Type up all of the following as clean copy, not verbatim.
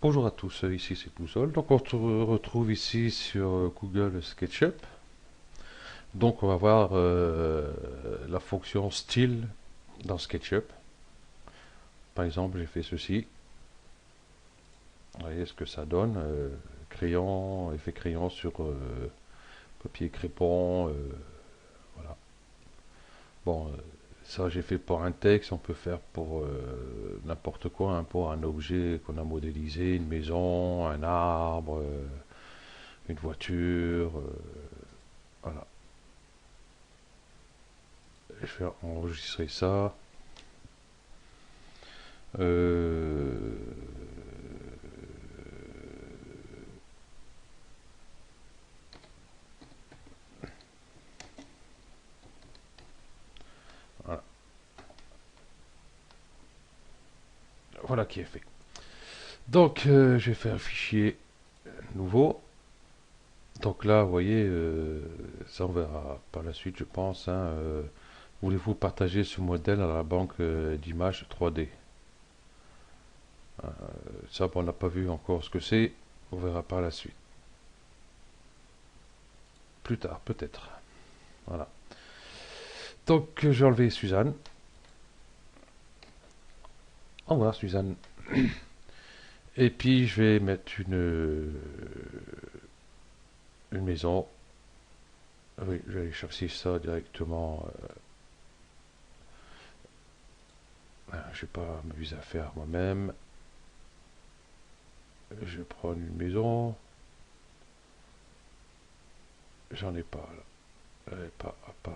Bonjour à tous, ici c'est Pouzol. Donc on se retrouve ici sur Google SketchUp. Donc on va voir la fonction style dans SketchUp. Par exemple, j'ai fait ceci. Vous voyez ce que ça donne. Crayon, effet crayon sur papier crépon. Voilà. Bon, ça j'ai fait pour un texte. On peut faire pour n'importe quoi, hein, pour un objet qu'on a modélisé, une maison, un arbre, une voiture. Voilà. Je vais enregistrer ça. Euh, voilà. Voilà qui est fait. Donc, je vais faire un fichier nouveau. Donc là, vous voyez, ça on verra par la suite, je pense, hein. Voulez-vous partager ce modèle à la banque d'images 3D? Ça, bon, on n'a pas vu encore ce que c'est. On verra par la suite. Plus tard, peut-être. Voilà. Donc, j'ai enlevé Suzanne. Au revoir, Suzanne. Et puis, je vais mettre une maison. Oui, je vais aller chercher ça directement. Je ne vais pas m'amuser à faire moi-même. Je vais prendre une maison. J'en ai pas là. J'en ai pas, hop,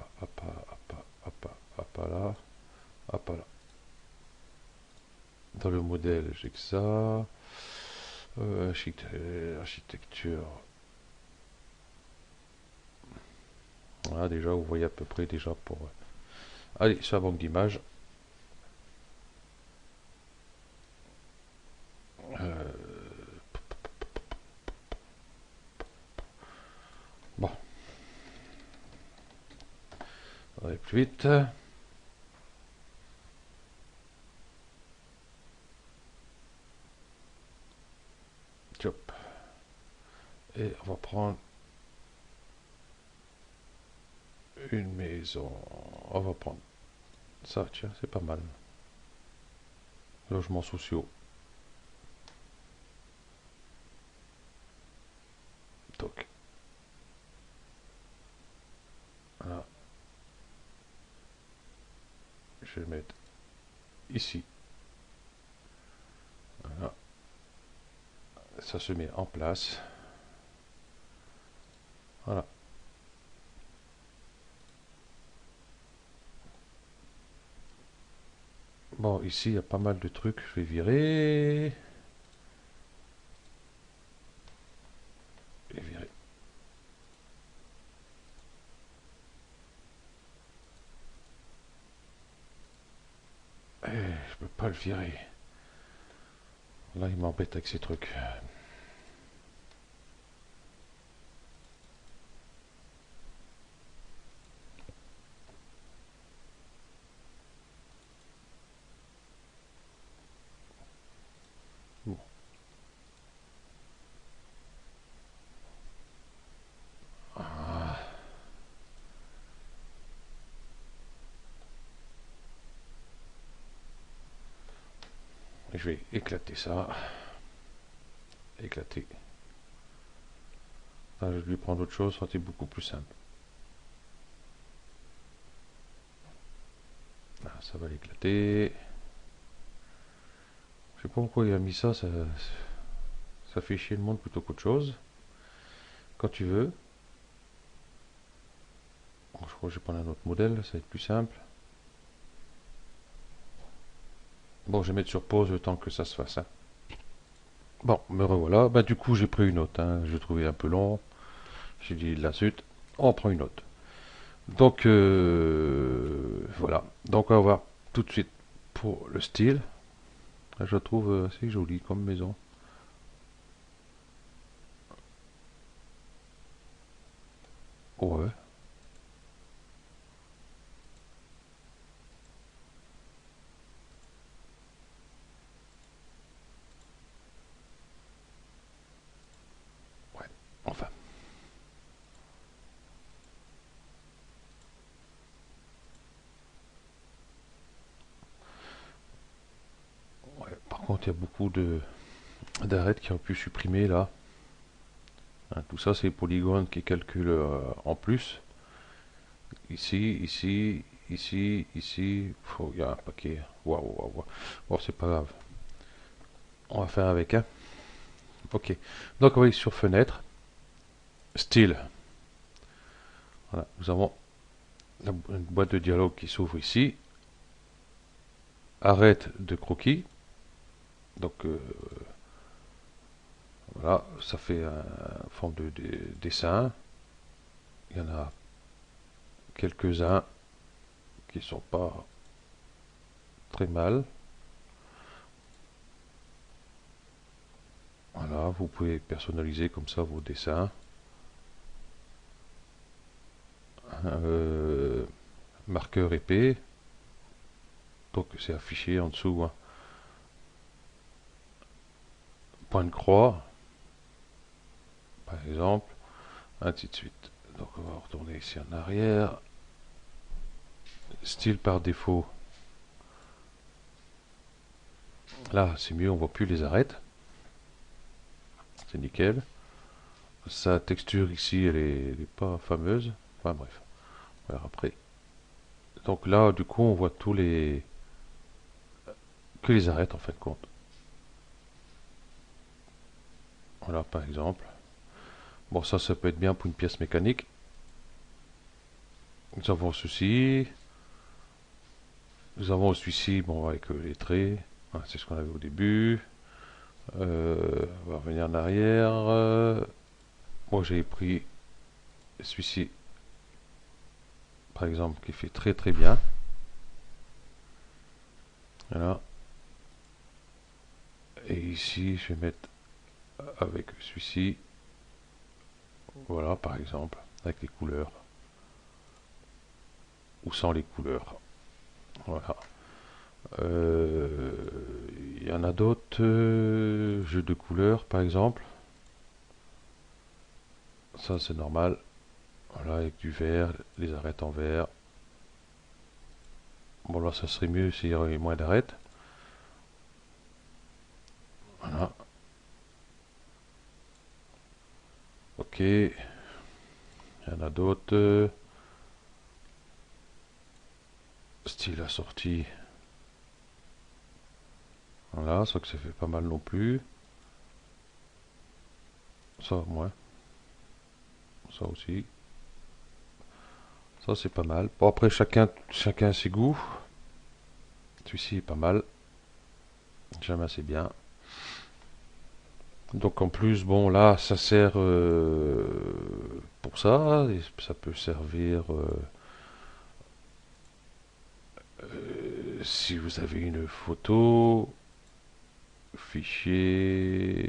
là, hop là. Dans le modèle, j'ai que ça. Architecture. Voilà, déjà, vous voyez à peu près déjà pour. Allez, sur la banque d'images. Bon, on va aller plus vite. Hop. Et on va prendre une maison. On va prendre ça, tiens, c'est pas mal. Logements sociaux. Donc, voilà, je vais mettre ici. Voilà, ça se met en place. Voilà. Bon, ici, il y a pas mal de trucs. Je vais virer. Je vais virer. Je peux pas le virer. Là, il m'embête avec ces trucs. Bon. Ah, je vais éclater ça. Éclater. Là, je vais lui prendre autre chose, ça va être beaucoup plus simple. Là, ça va l'éclater. Je sais pas pourquoi il a mis ça, ça fait chier le monde plutôt qu'autre chose. Quand tu veux. Bon, je crois que je vais prendre un autre modèle, ça va être plus simple. Bon, je vais mettre sur pause le temps que ça se fasse, hein. Bon, me revoilà. Bah, du coup, j'ai pris une autre, hein. Je trouvais un peu long. J'ai dit la suite. On prend une autre. Donc, voilà. Donc, on va voir tout de suite pour le style. Je la trouve assez jolie comme maison. Ouais. contre, il y a beaucoup d'arêtes qui ont pu supprimer là. Hein, tout ça, c'est les polygones qui calculent en plus. Ici, ici, ici, ici. Il y a un paquet. Waouh, waouh, waouh. Bon, c'est pas grave. On va faire avec, hein. Ok. Donc, on va aller sur fenêtre, style. Voilà. Nous avons une boîte de dialogue qui s'ouvre ici. Arrête de croquis. Donc, voilà, ça fait une forme de dessin. Il y en a quelques-uns qui sont pas très mal. Voilà, vous pouvez personnaliser comme ça vos dessins. Euh, Marqueur épais, donc c'est affiché en dessous, hein. Point de croix, par exemple, ainsi de suite. Donc on va retourner ici en arrière. Style par défaut. Là, c'est mieux, on voit plus les arêtes. C'est nickel. Sa texture ici, elle est pas fameuse. Enfin bref, on verra après. Donc là, du coup, on voit tous les que les arêtes en fin de compte. Voilà, par exemple. Bon, ça peut être bien pour une pièce mécanique. Nous avons ceci. Nous avons celui-ci, bon, avec les traits. Hein, c'est ce qu'on avait au début. On va revenir en arrière. Moi, j'ai pris celui-ci, par exemple, qui fait très très bien. Voilà. Et ici, je vais mettre avec celui-ci. Voilà, par exemple, avec les couleurs. Ou sans les couleurs. Voilà. Il y en a d'autres jeux de couleurs, par exemple. Ça, c'est normal. Voilà, avec du vert, les arêtes en vert. Bon, là, ça serait mieux s'il y avait moins d'arêtes. Voilà. Ok. Il y en a d'autres. Style assorti. Voilà, ça que ça fait pas mal non plus. Ça, moins. Ça aussi. Ça, c'est pas mal. Bon, après, chacun ses goûts. Celui-ci est pas mal. Jamais assez bien. Donc en plus, bon, là, ça sert pour ça. Et ça peut servir si vous avez une photo, fichier,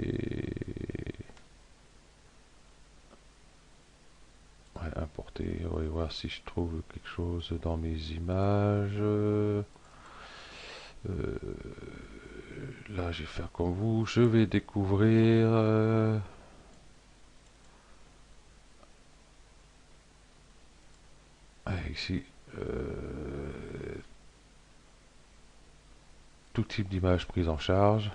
ouais, importer. On va voir si je trouve quelque chose dans mes images. Là, je vais faire comme vous. Je vais découvrir. Ici, tout type d'image prise en charge.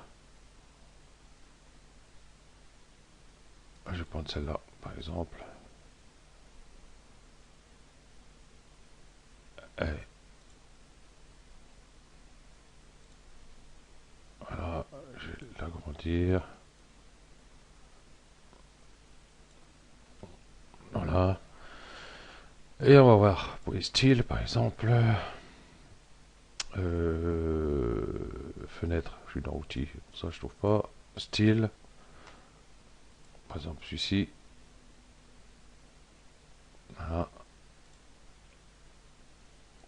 Je vais prendre celle-là, par exemple. Allez, voilà, je vais l'agrandir. Voilà. Et on va voir pour les styles, par exemple. Euh, Fenêtre, je suis dans outils, ça je trouve pas. Style, par exemple celui-ci. Voilà.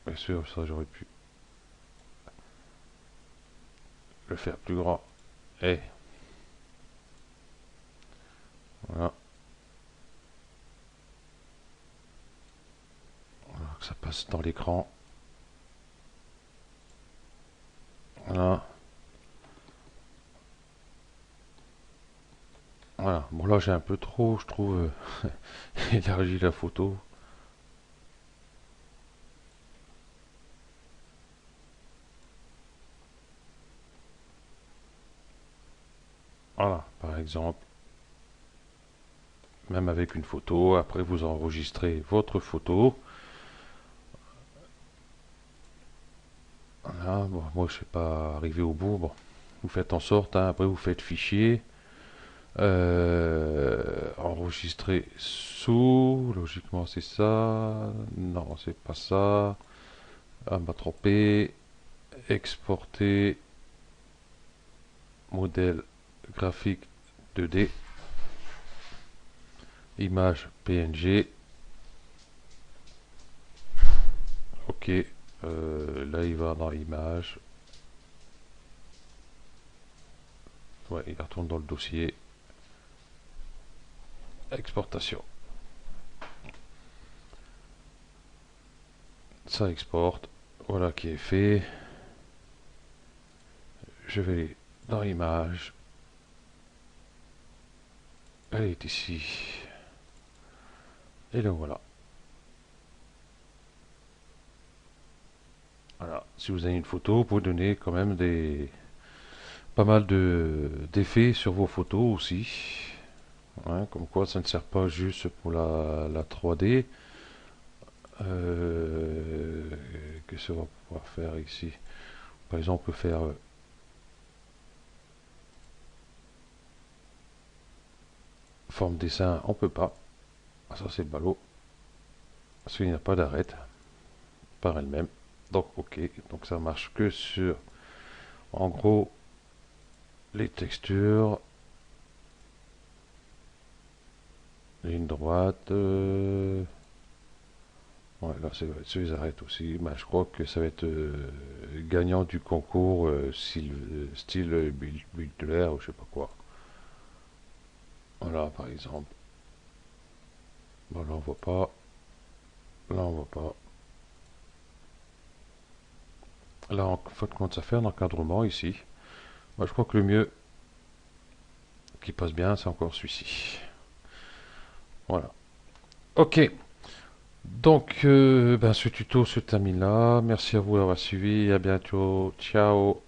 Bien sûr, ça j'aurais pu le faire plus grand. Et voilà. Voilà, que ça passe dans l'écran. Voilà. Voilà. Bon là j'ai un peu trop, je trouve, élargi la photo. Voilà, par exemple, même avec une photo, après vous enregistrez votre photo. Voilà, bon, moi je ne suis pas arrivé au bout. Bon, vous faites en sorte, hein, après vous faites fichier, enregistrer sous, logiquement c'est ça, non c'est pas ça, ah m'a trompé, exporter modèle graphique 2D, image PNG, ok, là il va dans image, ouais il retourne dans le dossier, exportation, ça exporte, voilà qui est fait, je vais dans image, elle est ici, et le voilà. Voilà, si vous avez une photo, vous pouvez donner quand même pas mal d'effets sur vos photos aussi. Hein, comme quoi ça ne sert pas juste pour la 3D. Qu'est-ce qu'on va pouvoir faire ici? Par exemple, on peut faire forme dessin, on peut pas. Ah, ça c'est ballot. Parce qu'il n'y a pas d'arête par elle-même. Donc ok, donc ça marche que sur en gros les textures, ligne droite. Ouais, là, c'est sur les arêtes aussi. Bah, je crois que ça va être gagnant du concours style bulle de l'air ou je sais pas quoi. Voilà, par exemple. Bon, là, on voit pas. Là, on voit pas. Là, en fait, comment ça fait un encadrement ici. Moi, je crois que le mieux qui passe bien, c'est encore celui-ci. Voilà. Ok. Donc, ben, ce tuto se termine là. Merci à vous d'avoir suivi. À bientôt. Ciao.